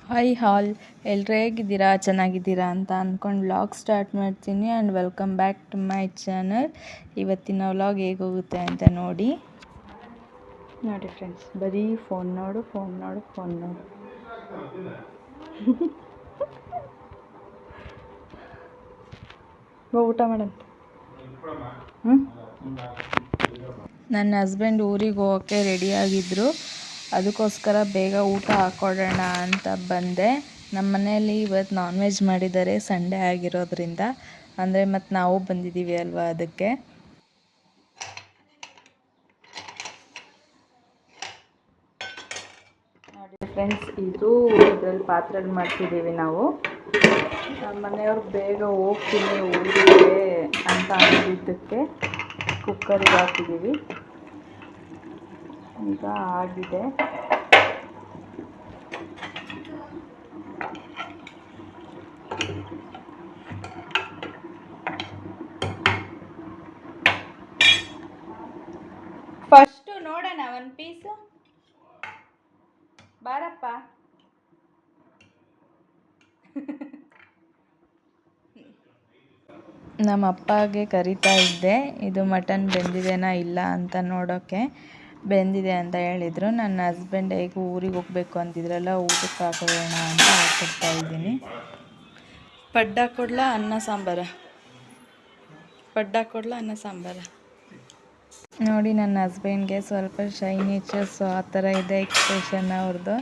Hi ಹಾಲ್, ಎಲ್ಲರೂ ಹೇಗಿದ್ದೀರಾ? ಚೆನ್ನಾಗಿದ್ದೀರಾ ಅಂತ ಅಂದ್ಕೊಂಡು ವ್ಲಾಗ್ ಸ್ಟಾರ್ಟ್ ಮಾಡ್ತೀನಿ. And welcome back to my channel. ಇವತ್ತಿನ ವ್ಲಾಗ್ ಹೇಗೋಗುತ್ತೆ ಅಂತ ನೋಡಿ ಫ್ರೆಂಡ್ಸ್, ಬರೀ ಫೋನ್ ನೋಡು. ಊಟ ಮಾಡಂತ. ನನ್ನ ಹಸ್ಬೆಂಡ್ ಊರಿಗೆ ಹೋಗೋಕ್ಕೆ ರೆಡಿಯಾಗಿದ್ದರು. ಅದಕ್ಕೋಸ್ಕರ ಬೇಗ ಊಟ ಹಾಕ್ಕೊಡೋಣ ಅಂತ ಬಂದೆ. ನಮ್ಮ ಮನೆಯಲ್ಲಿ ಇವತ್ತು ನಾನ್ ವೆಜ್ ಮಾಡಿದ್ದಾರೆ, ಸಂಡೇ ಆಗಿರೋದ್ರಿಂದ. ಅಂದರೆ ಮತ್ತು ನಾವು ಬಂದಿದ್ದೀವಿ ಅಲ್ವಾ, ಅದಕ್ಕೆ. ನೋಡಿ ಫ್ರೆಂಡ್ಸ್, ಇದು ಇದರಲ್ಲಿ ಪಾತ್ರೆಯಲ್ಲಿ ಮಾಡ್ತಿದ್ದೀವಿ ನಾವು. ನಮ್ಮ ಮನೆಯವ್ರು ಬೇಗ ಹೋಗ್ತೀನಿ ಊರಿಗೆ ಅಂತ ಅಂದಿದ್ದಕ್ಕೆ ಕುಕ್ಕರಿಗೆ ಹಾಕಿದ್ದೀವಿ. ಈಗ ಆಗಿದೆ. ಫಸ್ಟು ನೋಡೋಣ ಒಂದು ಪೀಸು. ಬಾರಪ್ಪ. ನಮ್ಮ ಅಪ್ಪಗೆ ಕರಿತಾ ಇದ್ದೆ, ಇದು ಮಟನ್ ಬೆಂದಿದೆನಾ ಇಲ್ಲ ಅಂತ ನೋಡೋಕ್ಕೆ. ಬೆಂದಿದೆ ಅಂತ ಹೇಳಿದರು. ನನ್ನ ಹಸ್ಬೆಂಡ್ ಹೇಗೂ ಊರಿಗೆ ಹೋಗ್ಬೇಕು ಅಂತಿದ್ರಲ್ಲ, ಊಟಕ್ಕೆ ಹಾಕೋಣ ಅಂತ ಹಾಕ್ಕೊಡ್ತಾ ಇದ್ದೀನಿ. ಪಡ್ಡು ಹಾಕ್ಕೊಡ್ಲಾ ಅನ್ನ ಸಾಂಬಾರ? ಪಡ್ಡು ಹಾಕ್ಕೊಡ್ಲಾ ಅನ್ನ ಸಾಂಬಾರ? ನೋಡಿ, ನನ್ನ ಹಸ್ಬೆಂಡ್ಗೆ ಸ್ವಲ್ಪ ಶೈ ನೇಚರ್ಸು ಆ ಥರ ಇದೆ ಎಕ್ಸ್ಪ್ರೆಷನ್ ಅವ್ರದ್ದು.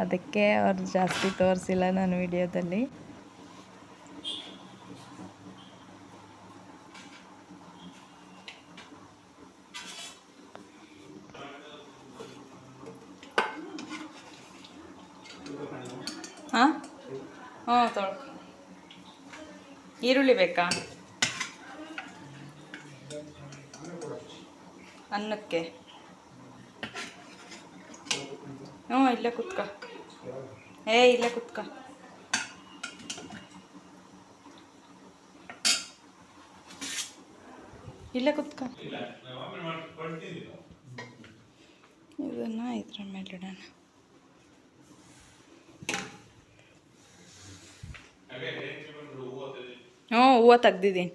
ಅದಕ್ಕೆ ಅವ್ರು ಜಾಸ್ತಿ ತೋರಿಸಿಲ್ಲ ನನ್ನ ವಿಡಿಯೋದಲ್ಲಿ. ಹಾಂ ತೊಳ್ಕೊ. ಈರುಳ್ಳಿ ಬೇಕಾ ಅನ್ನಕ್ಕೆ? ಇಲ್ಲೇ ಕುತ್ಕ. ಇಲ್ಲೇ ಕುತ್ಕ. ಇಲ್ಲೇ ಕುತ್ಕ. ಇದನ್ನು ಇದ್ರ ಮೇಲೆ ಇಡೋಣ. ಹೂವು ತೆಗ್ದಿದ್ದೀನಿ.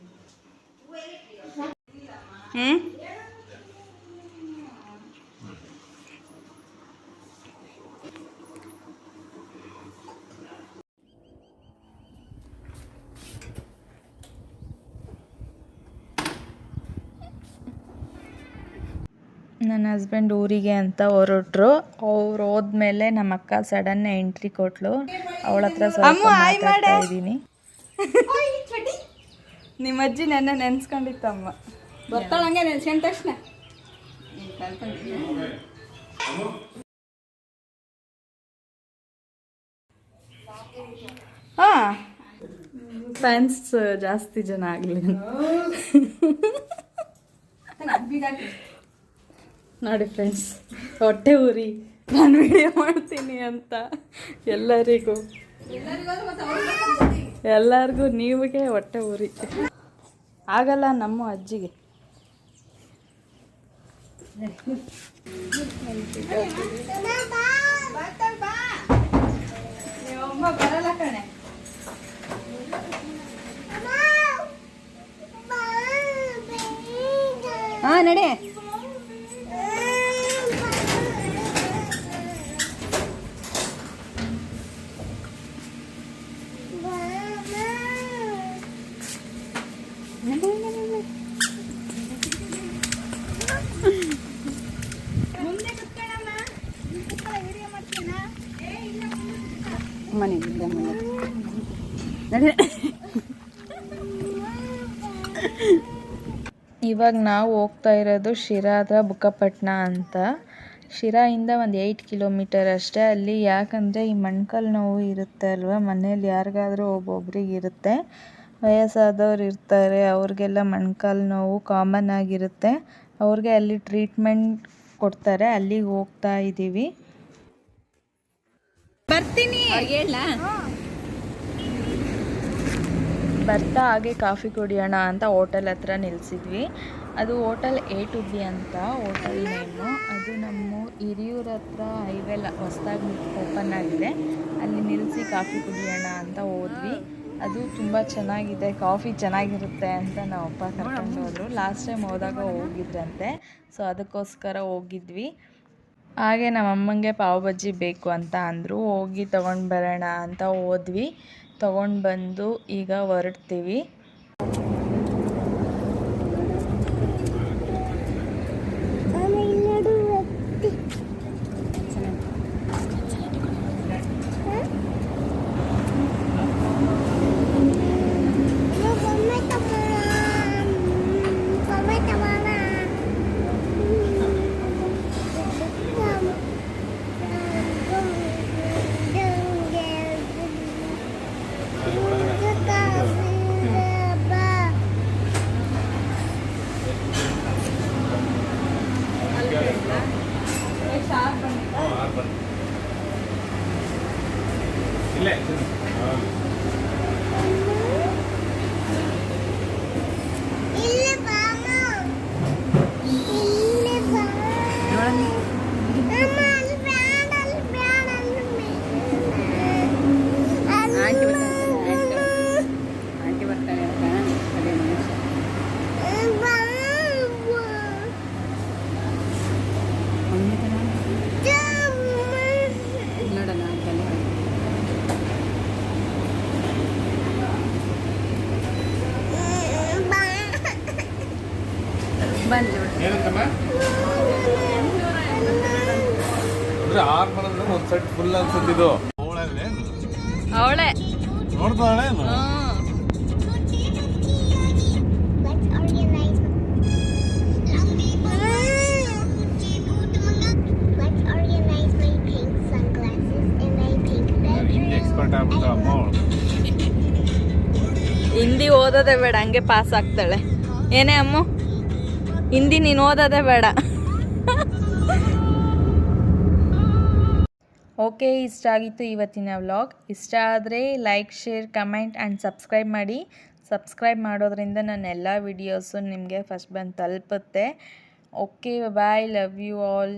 ನನ್ನ ಹಸ್ಬೆಂಡ್ ಊರಿಗೆ ಅಂತ ಹೊರಟ್ರು. ಅವ್ರು ಹೋದ್ಮೇಲೆ ನಮ್ಮ ಅಕ್ಕ ಸಡನ್ ಎಂಟ್ರಿ ಕೊಟ್ಲು. ಅವಳ ಹತ್ರ ಸ್ವಲ್ಪ ಮಾತಾಡ್ತಾ ಇದ್ದೀನಿ. ನಿಮ್ಮ ಅಜ್ಜಿ ನನ್ನ ನೆನ್ಸ್ಕೊಂಡಿತ್ತಮ್ಮ. ಬರ್ತಾಳಂಗೆ ನೆನ್ಸ್ಕೊಂಡ ತಕ್ಷಣ. ಫ್ಯಾನ್ಸ್ ಜಾಸ್ತಿ ಜನ ಆಗಲಿ. ನೋಡಿ ಫ್ರೆಂಡ್ಸ್, ಹೊಟ್ಟೆ ಊರಿ ನಾನು ವಿಡಿಯೋ ಮಾಡ್ತೀನಿ ಅಂತ ಎಲ್ಲರಿಗೂ ನೀವಿಗೆ ಹೊಟ್ಟೆ ಊರಿ ಆಗಲ್ಲ. ನಮ್ಮ ಅಜ್ಜಿಗೆ ಬರಲ್ಲ ಕಣೆ. ನಡೆ. ಇವಾಗ ನಾವು ಹೋಗ್ತಾ ಇರೋದು ಶಿರಾದ ಬುಕ್ಕಪಟ್ಟಣ ಅಂತ. ಶಿರಾಯಿಂದ ಒಂದು 8 ಕಿಲೋಮೀಟರ್ ಅಷ್ಟೇ. ಅಲ್ಲಿ ಯಾಕಂದರೆ ಈ ಮೊಣಕಾಲು ನೋವು ಇರುತ್ತೆ ಅಲ್ವಾ, ಮನೇಲಿ ಯಾರಿಗಾದರೂ ಒಬ್ಬೊಬ್ರಿಗೆ ಇರುತ್ತೆ. ವಯಸ್ಸಾದವ್ರು ಇರ್ತಾರೆ, ಅವ್ರಿಗೆಲ್ಲ ಮೊಣಕಾಲು ನೋವು ಕಾಮನ್ ಆಗಿರುತ್ತೆ. ಅವ್ರಿಗೆ ಅಲ್ಲಿ ಟ್ರೀಟ್ಮೆಂಟ್ ಕೊಡ್ತಾರೆ. ಅಲ್ಲಿಗೆ ಹೋಗ್ತಾ ಇದ್ದೀವಿ. ಬರ್ತೀನಿ. ಬರ್ತಾ ಹಾಗೆ ಕಾಫಿ ಕುಡಿಯೋಣ ಅಂತ ಹೋಟೆಲ್ ಹತ್ರ ನಿಲ್ಲಿಸಿದ್ವಿ. ಅದು ಹೋಟೆಲ್ A to B ಅಂತ ಹೋಟೆಲ್ ನೇಮು. ಅದು ನಮ್ಮ ಹಿರಿಯೂರ ಹತ್ರ ಹೈವೇಲ ಹೊಸ್ದಾಗಿ ಓಪನ್ ಆಗಿದೆ. ಅಲ್ಲಿ ನಿಲ್ಲಿಸಿ ಕಾಫಿ ಕುಡಿಯೋಣ ಅಂತ ಹೋದ್ವಿ. ಅದು ತುಂಬ ಚೆನ್ನಾಗಿದೆ, ಕಾಫಿ ಚೆನ್ನಾಗಿರುತ್ತೆ ಅಂತ ನಮ್ಮ ಅಪ್ಪ ಕರ್ಕೊಂಡು ಹೋದರು. ಲಾಸ್ಟ್ ಟೈಮ್ ಹೋದಾಗ ಹೋಗಿದ್ರಂತೆ, ಸೊ ಅದಕ್ಕೋಸ್ಕರ ಹೋಗಿದ್ವಿ. ಹಾಗೆ ನಮ್ಮ ಅಮ್ಮಂಗೆ ಪಾವ್ ಬಜ್ಜಿ ಬೇಕು ಅಂತ ಅಂದರು. ಹೋಗಿ ತೊಗೊಂಡು ಬರೋಣ ಅಂತ ಹೋದ್ವಿ. ತೊಗೊಂಡು ಬಂದು ಈಗ ಹೊರಡ್ತೀವಿ. ಒಂದು ಸೆಟ್ ಫುಲ್ ಅನ್ಸುತ್ತಿದ್ದು ಅವಳೆ ನೋಡ್ತಾಳೆ. ಹಿಂದಿ ಓದೋದೇ ಬೇಡ, ಹಂಗೆ ಪಾಸ್ ಆಗ್ತಾಳೆ. ಏನೇ ಅಮ್ಮ, ಹಿಂದಿ ನೀನು ಓದೋದೇ ಬೇಡ. ಓಕೆ, ಇಷ್ಟ ಆಗಿತ್ತು ಇವತ್ತಿನ ವ್ಲಾಗ್. ಇಷ್ಟ ಆದರೆ like, share, comment and subscribe ಮಾಡಿ. ಸಬ್ಸ್ಕ್ರೈಬ್ ಮಾಡೋದ್ರಿಂದ ನನ್ನ ಎಲ್ಲ ವಿಡಿಯೋಸು ನಿಮಗೆ ಫಸ್ಟ್ ಬಂದು ತಲುಪುತ್ತೆ. Okay, bye, love you all.